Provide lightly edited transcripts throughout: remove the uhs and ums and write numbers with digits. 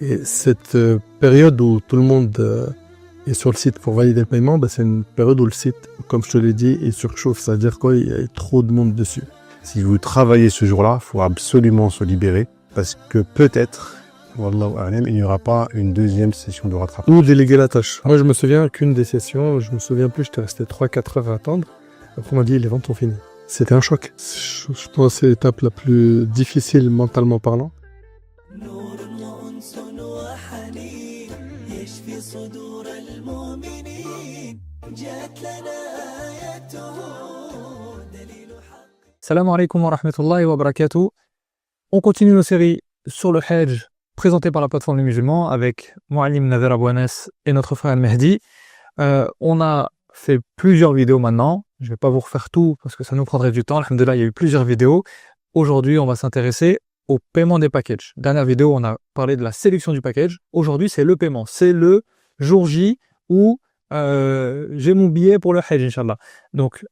Et cette période où tout le monde est sur le site pour valider le paiement, c'est une période où le site, comme je te l'ai dit, il surchauffe. C'est-à-dire qu'il y a trop de monde dessus. Si vous travaillez ce jour-là, il faut absolument se libérer parce que peut-être, wallahu a'lam, il n'y aura pas une deuxième session de rattrapage. Ou déléguer la tâche. Moi, je me souviens qu'une des sessions, je me souviens plus, j'étais resté 3-4 heures à attendre. Après, on m'a dit, les ventes sont finies. C'était un choc. Je pense que c'est l'étape la plus difficile mentalement parlant. Salam alaikum wa rahmatullahi wa barakatuh. On continue nos séries sur le Hajj présentées par la plateforme des musulmans avec Moualim Nader Abou Anas et notre frère Mehdi. On a fait plusieurs vidéos maintenant. Je ne vais pas vous refaire tout parce que ça nous prendrait du temps. Alhamdulillah, il y a eu plusieurs vidéos. Aujourd'hui, on va s'intéresser au paiement des packages. Dernière vidéo, on a parlé de la sélection du package. Aujourd'hui, c'est le paiement. C'est le jour J où j'ai mon billet pour le Hajj, Inch'Allah. Donc,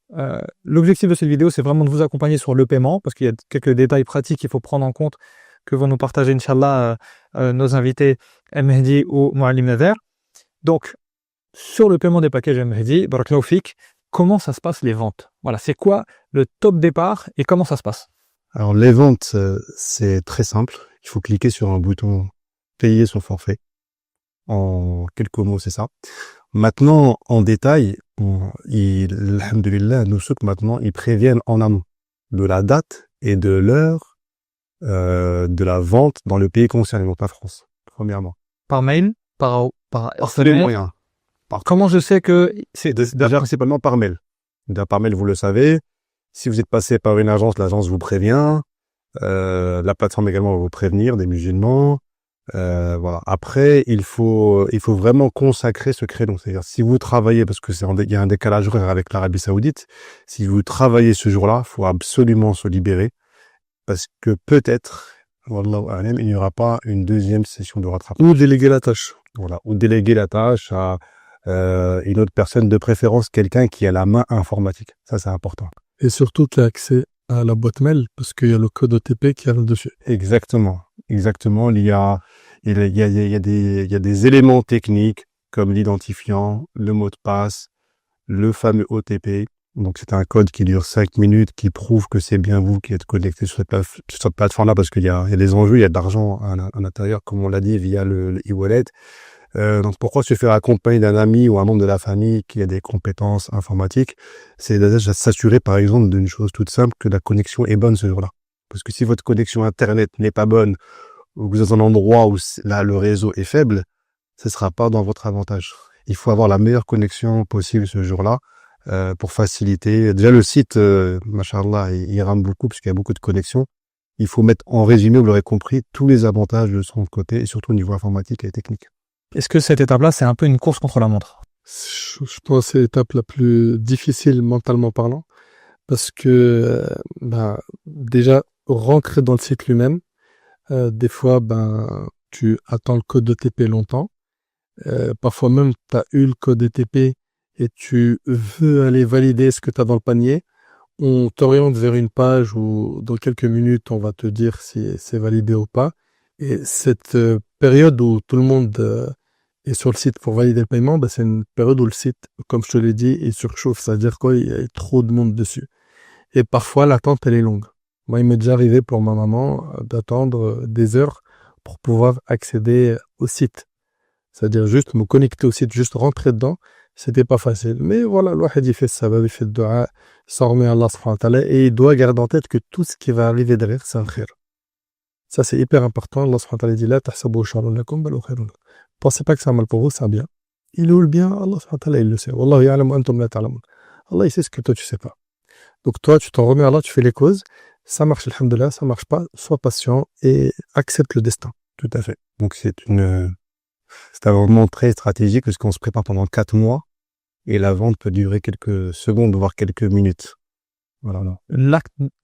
l'objectif de cette vidéo, c'est vraiment de vous accompagner sur le paiement parce qu'il y a quelques détails pratiques qu'il faut prendre en compte que vont nous partager, Inch'Allah, nos invités Mehdi ou Moualim Nader. Donc, sur le paiement des packages Mehdi, Barakallahu Fik, comment ça se passe les ventes? Voilà, c'est quoi le top départ et comment ça se passe? Alors les ventes, c'est très simple. Il faut cliquer sur un bouton payer son forfait. En quelques mots, c'est ça. Maintenant, en détail, alhamdulillah, nos souks maintenant, ils préviennent en amont de la date et de l'heure de la vente dans le pays concerné, non pas France, premièrement. Par mail? Par tous les moyens. Comment je sais que c'est Déjà, principalement par mail. Déjà, par mail, vous le savez. Si vous êtes passé par une agence, l'agence vous prévient. La plateforme également va vous prévenir, des musulmans. Voilà. Après, il faut vraiment consacrer ce créneau. C'est-à-dire, si vous travaillez, parce que il y a un décalage horaire avec l'Arabie Saoudite, si vous travaillez ce jour-là, il faut absolument se libérer. Parce que peut-être, wallahu a'lam, il n'y aura pas une deuxième session de rattrapage. Ou déléguer la tâche. Voilà. Ou déléguer la tâche à une autre personne, de préférence quelqu'un qui a la main informatique. Ça, c'est important. Et surtout, tu as accès à la boîte mail parce qu'il y a le code OTP qui arrive dessus. Exactement. Exactement. Il y a des éléments techniques comme l'identifiant, le mot de passe, le fameux OTP. Donc, c'est un code qui dure 5 minutes, qui prouve que c'est bien vous qui êtes connecté sur cette plateforme-là parce qu'il y a des enjeux, il y a de l'argent à l'intérieur, comme on l'a dit, via le e-wallet. Donc, pourquoi se faire accompagner d'un ami ou un membre de la famille qui a des compétences informatiques? C'est déjà s'assurer, par exemple, d'une chose toute simple, que la connexion est bonne ce jour-là. Parce que si votre connexion Internet n'est pas bonne, ou que vous êtes dans un endroit où là, le réseau est faible, ce sera pas dans votre avantage. Il faut avoir la meilleure connexion possible ce jour-là, pour faciliter. Déjà, le site, machallah, il rame beaucoup parce qu'il y a beaucoup de connexions. Il faut mettre en résumé, vous l'aurez compris, tous les avantages de son côté, et surtout au niveau informatique et technique. Est-ce que cette étape-là, c'est un peu une course contre la montre? Je pense que c'est l'étape la plus difficile mentalement parlant parce que déjà rentrer dans le site lui-même, des fois tu attends le code OTP longtemps, parfois même tu as eu le code OTP et tu veux aller valider ce que tu as dans le panier, on t'oriente vers une page où dans quelques minutes on va te dire si c'est validé ou pas. Et cette période où tout le monde est sur le site pour valider le paiement, c'est une période où le site, comme je te l'ai dit, il surchauffe. C'est-à-dire qu'il y a trop de monde dessus. Et parfois, l'attente, elle est longue. Moi, il m'est déjà arrivé pour ma maman d'attendre des heures pour pouvoir accéder au site. C'est-à-dire juste me connecter au site, juste rentrer dedans, c'était pas facile. Mais voilà, l'ouahid, il fait ça, il fait le dua, s'en remet à Allah subhanahu wa ta'ala, et il doit garder en tête que tout ce qui va arriver derrière, c'est un khir. Ça, c'est hyper important. Allah subhanahu wa ta'ala dit la tahsabu sharran lakum bal khairun lakum. Pensez pas que c'est un mal pour vous, c'est un bien. Il est où le bien? Allah subhanahu wa ta'ala, il le sait. Wallahu ya'lamu antum la ta'lamun. Allah, il sait ce que toi, tu sais pas. Donc, toi, tu t'en remets à Allah, tu fais les causes. Ça marche, alhamdoulilah, ça marche pas. Sois patient et accepte le destin. Tout à fait. Donc, c'est un moment très stratégique parce qu'on se prépare pendant 4 mois et la vente peut durer quelques secondes, voire quelques minutes. Voilà.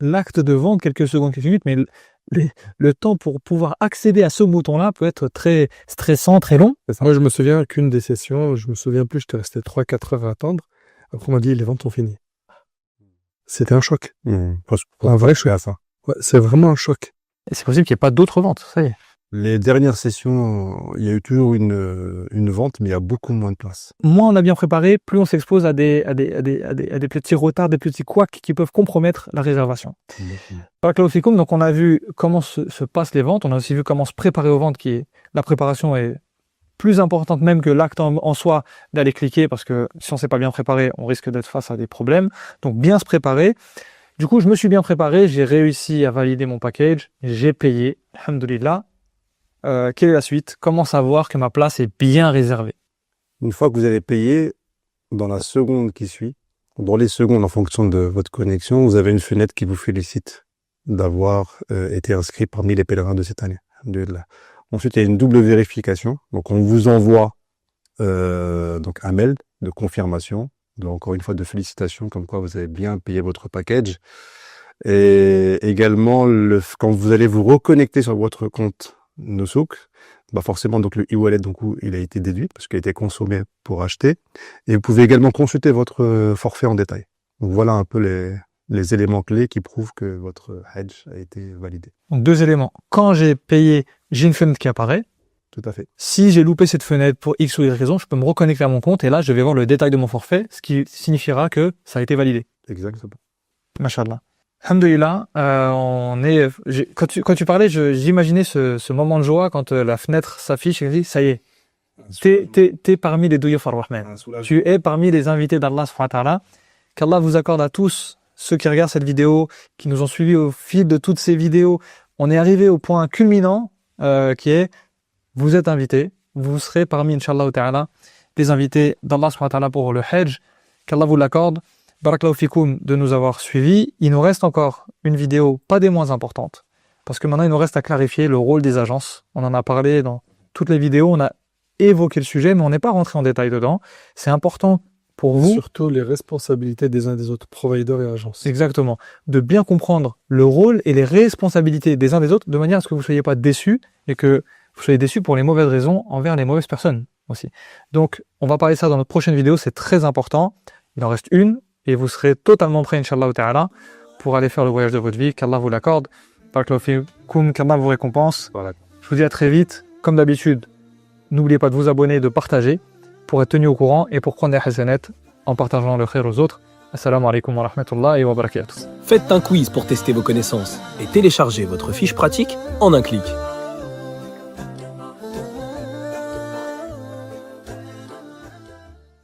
L'acte de vente, quelques secondes, quelques minutes, mais le temps pour pouvoir accéder à ce bouton-là peut être très stressant, très long. Moi, je me souviens qu'une des sessions, je me souviens plus, j'étais resté 3-4 heures à attendre. Après, on m'a dit, les ventes sont finies. C'était un choc. Un vrai choc à ça. Ouais, c'est vraiment un choc. Et c'est possible qu'il n'y ait pas d'autres ventes, ça y est. Les dernières sessions, il y a eu toujours une vente, mais il y a beaucoup moins de place. Moins on a bien préparé, plus on s'expose à des petits retards, des petits couacs qui peuvent compromettre la réservation. Barakallahu fikoum, donc on a vu comment se passent les ventes, on a aussi vu comment se préparer aux ventes, la préparation est plus importante même que l'acte en soi d'aller cliquer, parce que si on ne s'est pas bien préparé, on risque d'être face à des problèmes. Donc bien se préparer. Du coup, je me suis bien préparé, j'ai réussi à valider mon package, j'ai payé, alhamdoulilah. Quelle est la suite? Comment savoir que ma place est bien réservée? Une fois que vous avez payé, dans la seconde qui suit, dans les secondes en fonction de votre connexion, vous avez une fenêtre qui vous félicite d'avoir été inscrit parmi les pèlerins de cette année. Alhamdoulilah. Ensuite, il y a une double vérification. Donc, on vous envoie donc un mail de confirmation, donc encore une fois de félicitations, comme quoi vous avez bien payé votre package. Et également, quand vous allez vous reconnecter sur votre compte Nusuk, bah forcément donc le e-wallet donc il a été déduit parce qu'il a été consommé pour acheter, et vous pouvez également consulter votre forfait en détail. Donc voilà un peu les éléments clés qui prouvent que votre hedge a été validé. Donc 2 éléments. Quand j'ai payé, j'ai une fenêtre qui apparaît. Tout à fait. Si j'ai loupé cette fenêtre pour X ou Y raison, je peux me reconnecter à mon compte et là je vais voir le détail de mon forfait, ce qui signifiera que ça a été validé. Exactement. Mashallah. Alhamdoulilah, quand tu parlais, j'imaginais ce moment de joie quand la fenêtre s'affiche et dit ça y est, t'es parmi les Douyaf ar-Rahman. Tu es parmi les invités d'Allah subhanahu wa ta'ala. Qu'Allah vous accorde à tous ceux qui regardent cette vidéo, qui nous ont suivis au fil de toutes ces vidéos. On est arrivé au point culminant qui est vous êtes invités, vous serez parmi, Inch'Allah ta'ala, les invités d'Allah subhanahu wa ta'ala pour le Hajj. Qu'Allah vous l'accorde. Barakallahu fikoum de nous avoir suivis. Il nous reste encore une vidéo, pas des moins importantes, parce que maintenant il nous reste à clarifier le rôle des agences. On en a parlé dans toutes les vidéos, on a évoqué le sujet, mais on n'est pas rentré en détail dedans. C'est important pour vous. Surtout les responsabilités des uns des autres, providers et agences. Exactement. De bien comprendre le rôle et les responsabilités des uns des autres, de manière à ce que vous ne soyez pas déçus, et que vous soyez déçus pour les mauvaises raisons envers les mauvaises personnes aussi. Donc, on va parler de ça dans notre prochaine vidéo, c'est très important. Il en reste une, et vous serez totalement prêt, Inch'Allah ta'ala, pour aller faire le voyage de votre vie, qu'Allah vous l'accorde, qu'Allah vous récompense. Voilà. Je vous dis à très vite. Comme d'habitude, n'oubliez pas de vous abonner, de partager, pour être tenu au courant et pour prendre des hasanat en partageant le khair aux autres. Assalamu alaikum wa rahmatullahi wa barakatuh. Faites un quiz pour tester vos connaissances et téléchargez votre fiche pratique en un clic.